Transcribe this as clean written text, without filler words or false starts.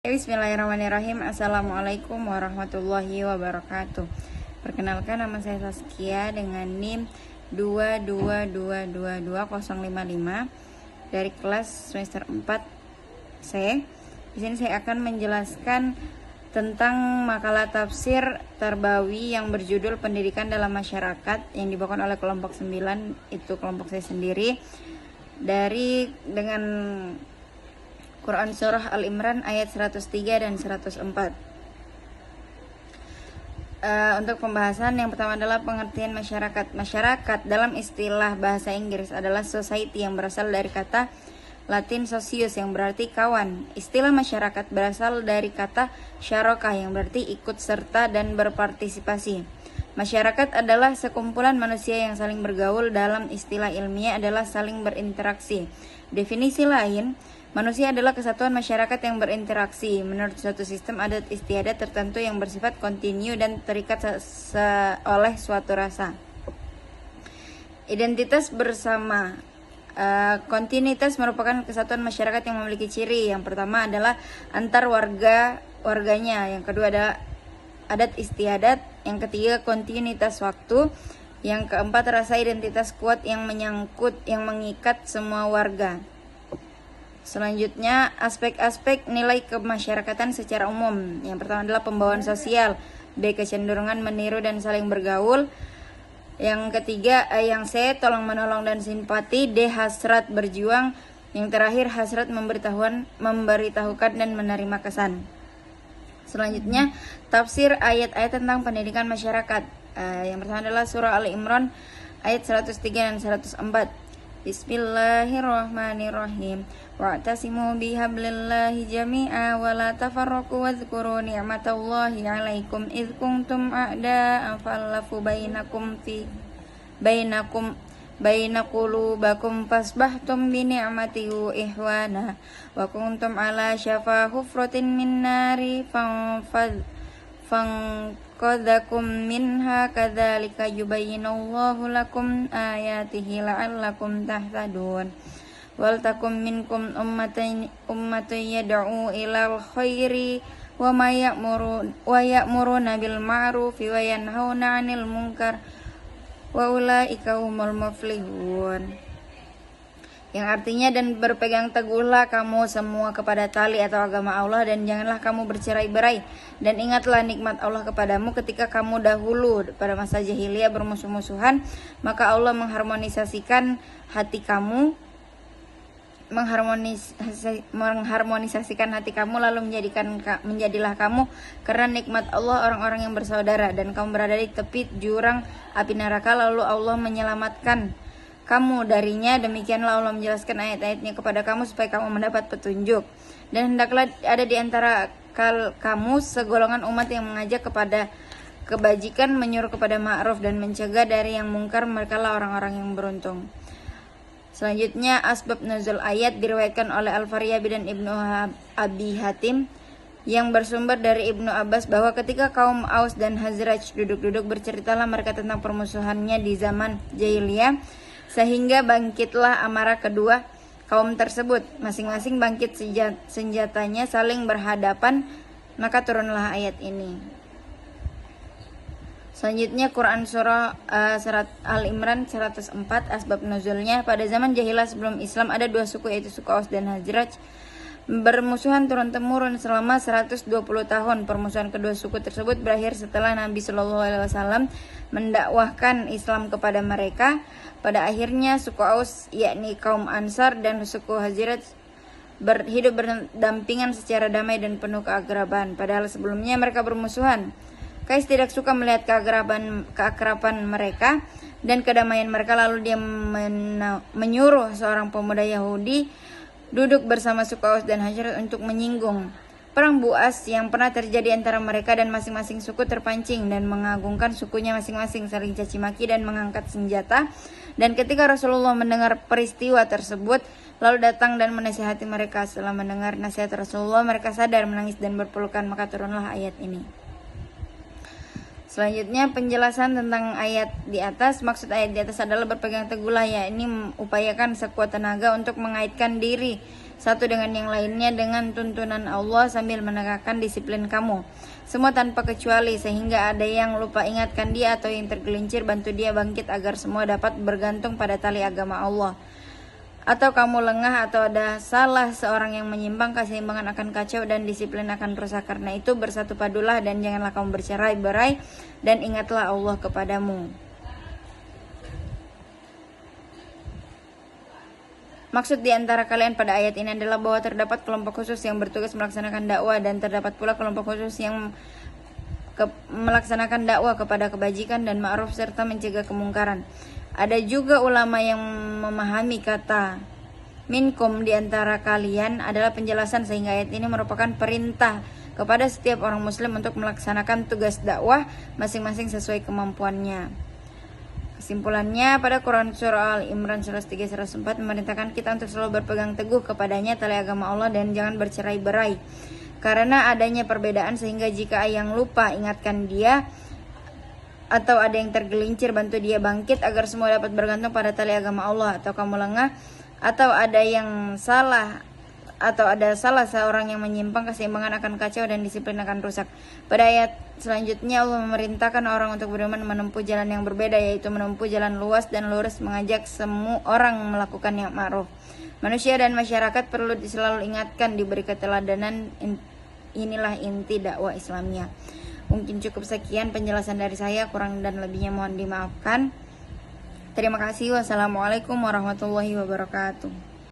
Bismillahirrahmanirrahim. Assalamualaikum warahmatullahi wabarakatuh. Perkenalkan, nama saya Saskia dengan NIM 222222055 dari kelas semester 4C. Di sini saya akan menjelaskan tentang makalah tafsir Tarbawi yang berjudul Pendidikan dalam Masyarakat yang dibawakan oleh kelompok 9, itu kelompok saya sendiri, dengan Quran Surah Al-Imran ayat 103 dan 104. Untuk pembahasan yang pertama adalah pengertian masyarakat. Masyarakat dalam istilah bahasa Inggris adalah society yang berasal dari kata Latin socius yang berarti kawan. Istilah masyarakat berasal dari kata syarokah yang berarti ikut serta dan berpartisipasi. Masyarakat adalah sekumpulan manusia yang saling bergaul. Dalam istilah ilmiah adalah saling berinteraksi. Definisi lain, manusia adalah kesatuan masyarakat yang berinteraksi menurut suatu sistem adat istiadat tertentu yang bersifat kontinu dan terikat oleh suatu rasa. Identitas bersama. Kontinuitas merupakan kesatuan masyarakat yang memiliki ciri. Yang pertama adalah antar warganya, yang kedua adalah adat istiadat, yang ketiga kontinuitas waktu, yang keempat rasa identitas kuat yang mengikat semua warga. Selanjutnya, aspek-aspek nilai kemasyarakatan secara umum. Yang pertama adalah pembawaan sosial, B. kecenderungan meniru dan saling bergaul. Yang ketiga, yang C. tolong menolong dan simpati, D. hasrat berjuang. Yang terakhir, hasrat memberitahukan dan menerima kesan. Selanjutnya, tafsir ayat-ayat tentang pendidikan masyarakat. Yang pertama adalah surah Al-Imran ayat 103 dan 104. Bismillahirrahmanirrahim. Wa'tasimu bihablillahi jami'a wa la tafarraqu wadhkuru ni'matallahi 'alaikum idh kuntum a'da'an fa'alafa baina qulubikum fasbahtum bi ni'matihi ihwana wa kuntum 'ala syafa hufratin min nari fanqadhakum minha kadzalika yubayyinullahu lakum ayatihi la'allakum tahtadun. Wal takum minkum ummatun yad'u ilal khairi wa ya'muruna bil ma'rufi wa yanhauna 'anil munkar wa ulaika humul muflihun. Yang artinya, dan berpegang teguhlah kamu semua kepada tali atau agama Allah, dan janganlah kamu bercerai-berai, dan ingatlah nikmat Allah kepadamu ketika kamu dahulu pada masa jahiliyah bermusuh-musuhan, maka Allah mengharmonisasikan hati kamu lalu menjadilah kamu karena nikmat Allah orang-orang yang bersaudara, dan kamu berada di tepi jurang api neraka lalu Allah menyelamatkan kamu darinya. Demikianlah Allah menjelaskan ayat-ayatnya kepada kamu supaya kamu mendapat petunjuk. Dan hendaklah ada di antara kamu segolongan umat yang mengajak kepada kebajikan, menyuruh kepada ma'ruf, dan mencegah dari yang mungkar. Merekalah orang-orang yang beruntung. Selanjutnya, asbab nuzul ayat diriwayatkan oleh Al-Faryabi dan Ibnu Abi Hatim yang bersumber dari Ibnu Abbas bahwa ketika kaum Aus dan Khazraj duduk-duduk, berceritalah mereka tentang permusuhannya di zaman jahiliyah, sehingga bangkitlah amarah kedua kaum tersebut. Masing-masing bangkit senjatanya saling berhadapan, maka turunlah ayat ini. Selanjutnya, Quran Surah Al-Imran 104, asbab nuzulnya. Pada zaman jahiliyah sebelum Islam ada dua suku, yaitu suku Aus dan Khazraj, bermusuhan turun-temurun selama 120 tahun. Permusuhan kedua suku tersebut berakhir setelah Nabi SAW mendakwahkan Islam kepada mereka. Pada akhirnya suku Aus, yakni kaum Ansar, dan suku Khazraj hidup berdampingan secara damai dan penuh keakraban. Padahal sebelumnya mereka bermusuhan. Qais tidak suka melihat keakraban mereka dan kedamaian mereka, lalu dia menyuruh seorang pemuda Yahudi duduk bersama suku Aus dan Khazraj untuk menyinggung perang buas yang pernah terjadi antara mereka, dan masing-masing suku terpancing dan mengagungkan sukunya masing-masing, saling caci maki dan mengangkat senjata. Dan ketika Rasulullah mendengar peristiwa tersebut, lalu datang dan menasihati mereka. Setelah mendengar nasihat Rasulullah, mereka sadar, menangis dan berpelukan, maka turunlah ayat ini. Selanjutnya, penjelasan tentang ayat di atas. Maksud ayat di atas adalah berpegang teguhlah, yakni upayakan sekuat tenaga untuk mengaitkan diri satu dengan yang lainnya dengan tuntunan Allah sambil menegakkan disiplin kamu, semua tanpa kecuali, sehingga ada yang lupa ingatkan dia atau yang tergelincir bantu dia bangkit agar semua dapat bergantung pada tali agama Allah. Atau kamu lengah atau ada salah seorang yang menyimpang, keseimbangan akan kacau dan disiplin akan rusak. Karena itu bersatu padulah dan janganlah kamu bercerai-berai dan ingatlah Allah kepadamu. Maksud di antara kalian pada ayat ini adalah bahwa terdapat kelompok khusus yang bertugas melaksanakan dakwah dan terdapat pula kelompok khusus yang melaksanakan dakwah kepada kebajikan dan ma'ruf serta mencegah kemungkaran. Ada juga ulama yang memahami kata minkum di antara kalian adalah penjelasan sehingga ayat ini merupakan perintah kepada setiap orang muslim untuk melaksanakan tugas dakwah masing-masing sesuai kemampuannya. Kesimpulannya, pada Quran Surah Al-Imran 103-104 memerintahkan kita untuk selalu berpegang teguh kepadanya tali agama Allah dan jangan bercerai-berai. Karena adanya perbedaan sehingga jika yang lupa ingatkan dia atau ada yang tergelincir bantu dia bangkit agar semua dapat bergantung pada tali agama Allah. Atau kamu lengah atau ada salah seorang yang menyimpang, keseimbangan akan kacau dan disiplin akan rusak. Pada ayat selanjutnya Allah memerintahkan orang untuk beriman menempuh jalan yang berbeda, yaitu menempuh jalan luas dan lurus mengajak semua orang melakukan yang ma'ruf. Manusia dan masyarakat perlu selalu ingatkan, diberi keteladanan. Inilah inti dakwah Islamnya. Mungkin cukup sekian penjelasan dari saya, kurang dan lebihnya mohon dimaafkan. Terima kasih. Wassalamualaikum warahmatullahi wabarakatuh.